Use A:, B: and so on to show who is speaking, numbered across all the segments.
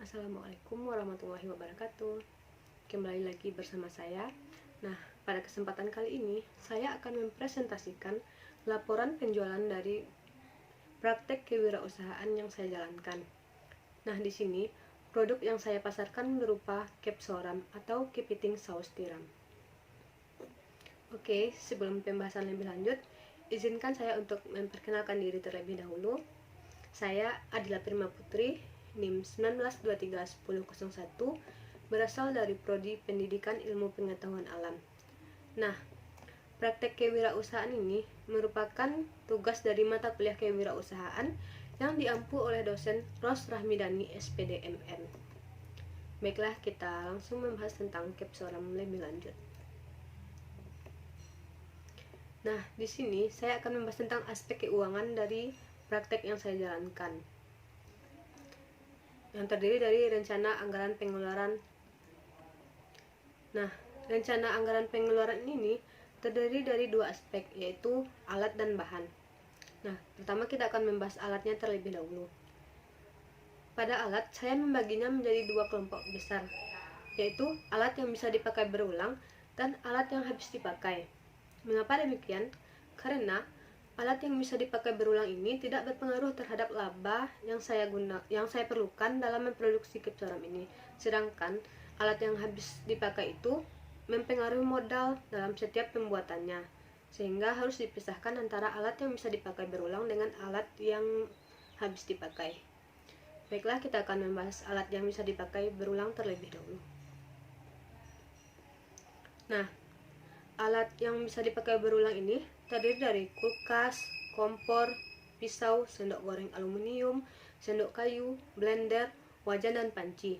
A: Assalamualaikum warahmatullahi wabarakatuh. Kembali lagi bersama saya. Nah, pada kesempatan kali ini saya akan mempresentasikan laporan penjualan dari praktek kewirausahaan yang saya jalankan. Nah, di sini produk yang saya pasarkan berupa Capsoram atau kepiting saus tiram. Oke, sebelum pembahasan lebih lanjut, izinkan saya untuk memperkenalkan diri terlebih dahulu. Saya Adila Prima Putri, NIM 19231001, berasal dari Prodi Pendidikan Ilmu Pengetahuan Alam. Nah, praktek kewirausahaan ini merupakan tugas dari mata kuliah kewirausahaan yang diampu oleh dosen Ros Rahmidani SPD MM. Baiklah, kita langsung membahas tentang Capsoram lebih lanjut. Nah, di sini saya akan membahas tentang aspek keuangan dari praktek yang saya jalankan, yang terdiri dari rencana anggaran pengeluaran. Nah, rencana anggaran pengeluaran ini terdiri dari dua aspek, yaitu alat dan bahan. Nah, pertama kita akan membahas alatnya terlebih dahulu. Pada alat, saya membaginya menjadi dua kelompok besar, yaitu alat yang bisa dipakai berulang dan alat yang habis dipakai. Mengapa demikian? Karena alat yang bisa dipakai berulang ini tidak berpengaruh terhadap laba yang saya perlukan dalam memproduksi Capsoram ini. Sedangkan alat yang habis dipakai itu mempengaruhi modal dalam setiap pembuatannya, sehingga harus dipisahkan antara alat yang bisa dipakai berulang dengan alat yang habis dipakai. Baiklah, kita akan membahas alat yang bisa dipakai berulang terlebih dahulu. Nah, alat yang bisa dipakai berulang ini terdiri dari kulkas, kompor, pisau, sendok goreng aluminium, sendok kayu, blender, wajan, dan panci.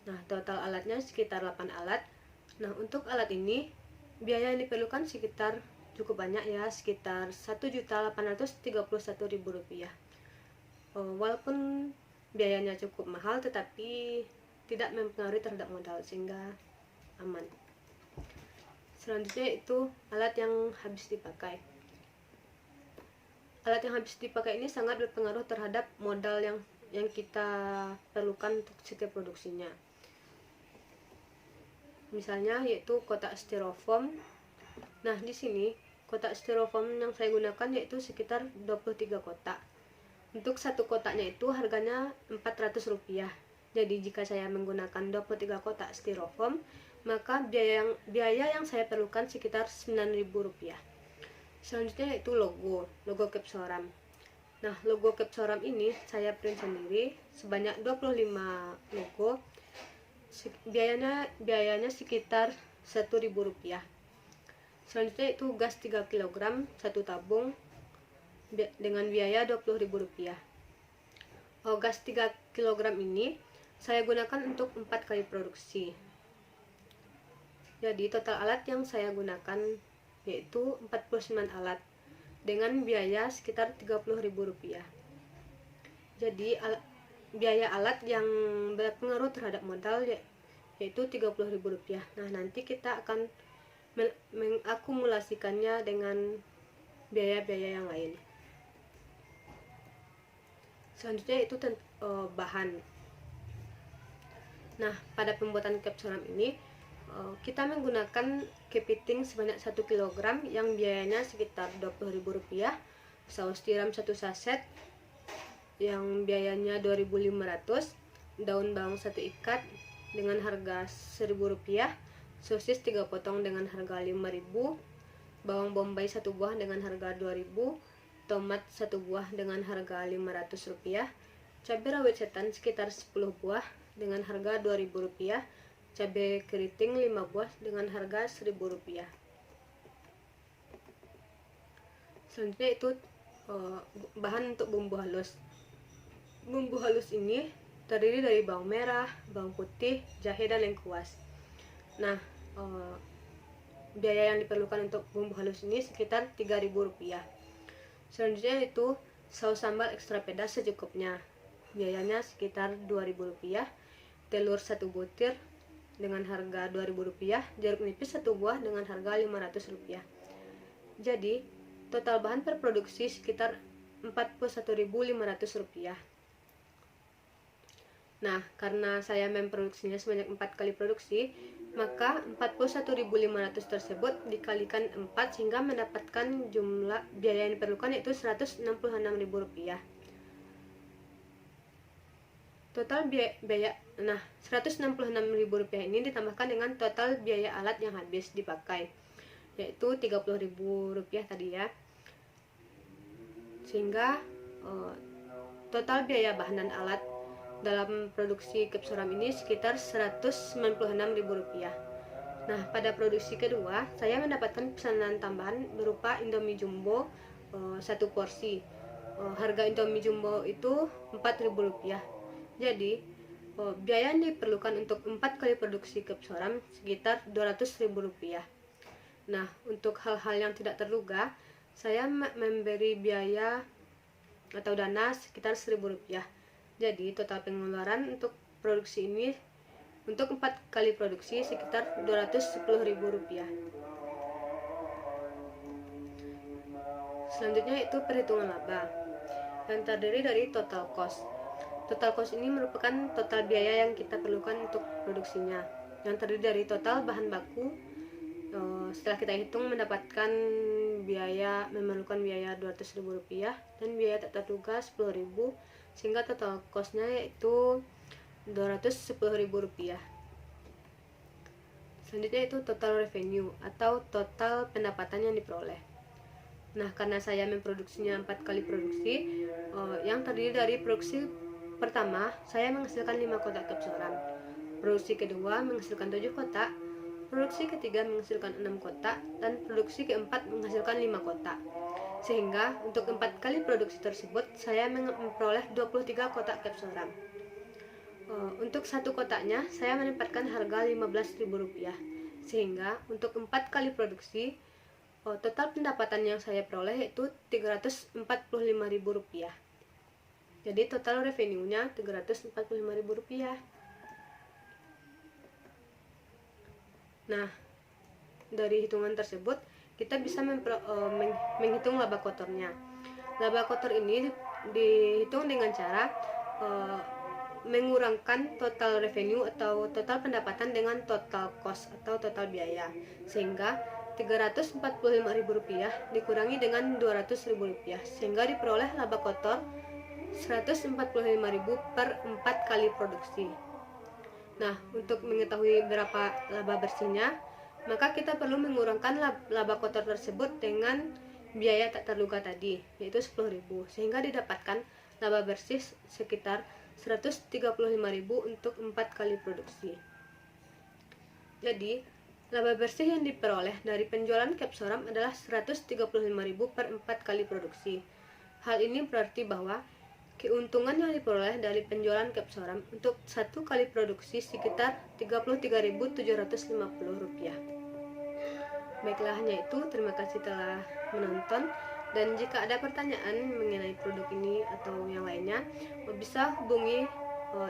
A: Nah, total alatnya sekitar 8 alat. Nah, untuk alat ini biaya yang diperlukan sekitar cukup banyak ya, sekitar Rp1.831.000. Walaupun biayanya cukup mahal, tetapi tidak mempengaruhi terhadap modal, sehingga aman. Selanjutnya itu alat yang habis dipakai. Alat yang habis dipakai ini sangat berpengaruh terhadap modal yang kita perlukan untuk setiap produksinya. Misalnya yaitu kotak styrofoam. Nah, di sini kotak styrofoam yang saya gunakan yaitu sekitar 23 kotak. Untuk satu kotaknya itu harganya Rp400. Jadi jika saya menggunakan 23 kotak styrofoam, maka biaya yang saya perlukan sekitar Rp9.000. Selanjutnya yaitu logo Capsoram. Nah, logo Capsoram ini saya print sendiri sebanyak 25 logo. Biayanya sekitar Rp1.000. Selanjutnya itu gas 3 kg satu tabung dengan biaya Rp20.000. Gas 3 kg ini saya gunakan untuk 4 kali produksi. Jadi total alat yang saya gunakan yaitu 49 alat dengan biaya sekitar Rp30.000. Jadi biaya alat yang berpengaruh terhadap modal yaitu Rp30.000. Nah, nanti kita akan mengakumulasikannya dengan biaya-biaya yang lain. Selanjutnya itu bahan. Nah, pada pembuatan Capsoram ini kita menggunakan kepiting sebanyak 1 kg yang biayanya sekitar Rp20.000, saus tiram 1 saset yang biayanya Rp2.500, daun bawang 1 ikat dengan harga Rp1.000, sosis 3 potong dengan harga Rp5.000, bawang bombay 1 buah dengan harga Rp2.000, tomat 1 buah dengan harga Rp500, cabai rawit setan sekitar 10 buah dengan harga Rp2.000, cabai keriting 5 buah dengan harga Rp1.000. Selanjutnya itu bahan untuk bumbu halus. Bumbu halus ini terdiri dari bawang merah, bawang putih, jahe, dan lengkuas. Nah, biaya yang diperlukan untuk bumbu halus ini sekitar Rp3.000. Selanjutnya itu saus sambal ekstra pedas secukupnya. Biayanya sekitar Rp2.000. Telur 1 butir dengan harga Rp2.000, jeruk nipis 1 buah dengan harga Rp500. Jadi, total bahan per produksi sekitar Rp41.500. Nah, karena saya memproduksinya sebanyak 4 kali produksi, maka 41.500 tersebut dikalikan 4 sehingga mendapatkan jumlah biaya yang diperlukan yaitu Rp166.000. Total biaya nah Rp166.000 ini ditambahkan dengan total biaya alat yang habis dipakai yaitu Rp30.000 tadi ya. Sehingga total biaya bahan dan alat dalam produksi Capsuram ini sekitar Rp196.000. Nah, pada produksi kedua, saya mendapatkan pesanan tambahan berupa Indomie Jumbo 1 porsi. Harga Indomie Jumbo itu Rp4.000. Jadi, biaya yang diperlukan untuk 4 kali produksi Capsuram sekitar Rp200.000. Nah, untuk hal-hal yang tidak terduga, saya memberi biaya atau dana sekitar Rp1.000. Jadi total pengeluaran untuk produksi ini untuk 4 kali produksi sekitar Rp210.000. Selanjutnya itu perhitungan laba yang terdiri dari total cost. Total cost ini merupakan total biaya yang kita perlukan untuk produksinya, yang terdiri dari total bahan baku. Setelah kita hitung mendapatkan memerlukan biaya Rp200.000 dan biaya tak terduga Rp10.000, sehingga total costnya yaitu Rp210.000. Selanjutnya itu total revenue atau total pendapatan yang diperoleh. Nah, karena saya memproduksinya 4 kali produksi, yang terdiri dari produksi pertama saya menghasilkan 5 kotak Capsuram, produksi kedua menghasilkan 7 kotak, produksi ketiga menghasilkan 6 kotak, dan produksi keempat menghasilkan 5 kotak. Sehingga untuk 4 kali produksi tersebut saya memperoleh 23 kotak Capsuram. Untuk satu kotaknya saya mendapatkan harga Rp15.000. Sehingga untuk 4 kali produksi total pendapatan yang saya peroleh yaitu Rp345.000. Jadi total revenue-nya Rp345.000. Nah, dari hitungan tersebut kita bisa menghitung laba kotornya. Laba kotor ini dihitung dengan cara mengurangkan total revenue atau total pendapatan dengan total cost atau total biaya, sehingga Rp345.000 dikurangi dengan Rp200.000 sehingga diperoleh laba kotor Rp145.000 per 4 kali produksi. Nah, untuk mengetahui berapa laba bersihnya, maka kita perlu mengurangkan laba kotor tersebut dengan biaya tak terduga tadi, yaitu Rp10.000, sehingga didapatkan laba bersih sekitar Rp135.000 untuk 4 kali produksi. Jadi, laba bersih yang diperoleh dari penjualan Capsuram adalah Rp135.000 per 4 kali produksi. Hal ini berarti bahwa keuntungan yang diperoleh dari penjualan Capsuram untuk 1 kali produksi sekitar Rp33.750. Baiklah, hanya itu. Terima kasih telah menonton. Dan jika ada pertanyaan mengenai produk ini atau yang lainnya, bisa hubungi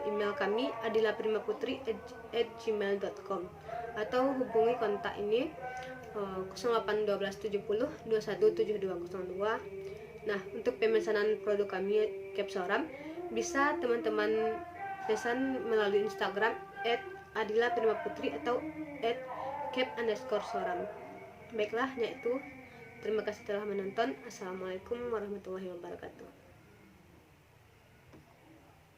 A: email kami adilaprimaputri@gmail.com atau hubungi kontak ini 081270 217202. Nah, untuk pemesanan produk kami Capsuram bisa teman-teman pesan melalui Instagram @adilaprimaputri atau @cap_soram. Baiklah, yaitu terima kasih telah menonton. Assalamualaikum warahmatullahi wabarakatuh.